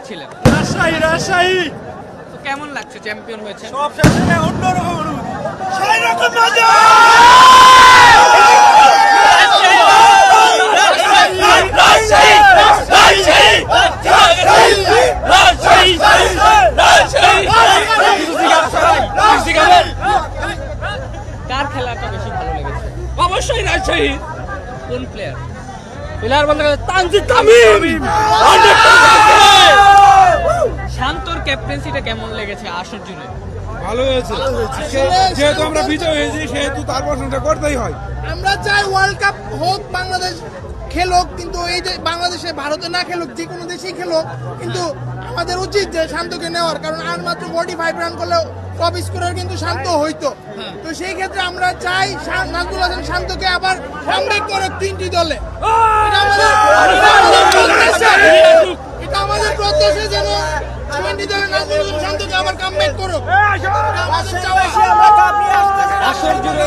ছিলেন রাজশাহী রাজশাহী তো কেমন লাগছে চ্যাম্পিয়ন হয়েছে? সব শেষে অন্যরকম অনুভূতি সেই রকম মজা কার খেলাটা বেশি ভালো লেগেছে? অবশ্যই রাজশাহী কোন প্লেয়ার? প্লেয়ার বলতে গেলে তানজিদ তামিম শান্তর ক্যাপ্টেন্সিটা কেমন লেগেছে আসর জুড়ে? ভালো হয়েছে যেহেতু আমরা বিজয় হয়েছি সেহেতু তার প্রশংসা করতেই হয়। আমরা চাই ওয়ার্ল্ড কাপ হোক, বাংলাদেশ খেলুক, কিন্তু এই যে বাংলাদেশে ভারতে না খেলুক, যে কোনো দেশেই খেলুক, কিন্তু আমাদের উচিত যে শান্তকে নেওয়ার, কারণ আর মাত্র 45 রান করলেও টপ স্কোরার কিন্তু শান্ত হইতো। তো সেই ক্ষেত্রে আমরা চাই নাজমুল হাসান শান্তকে আবার কামব্যাক করুক 3টি দলে। এটা আমাদের প্রত্যাশা যেন 20 দলে নাজমুল হাসান শান্তকে আবার কামব্যাক করুক। আসর জুড়ে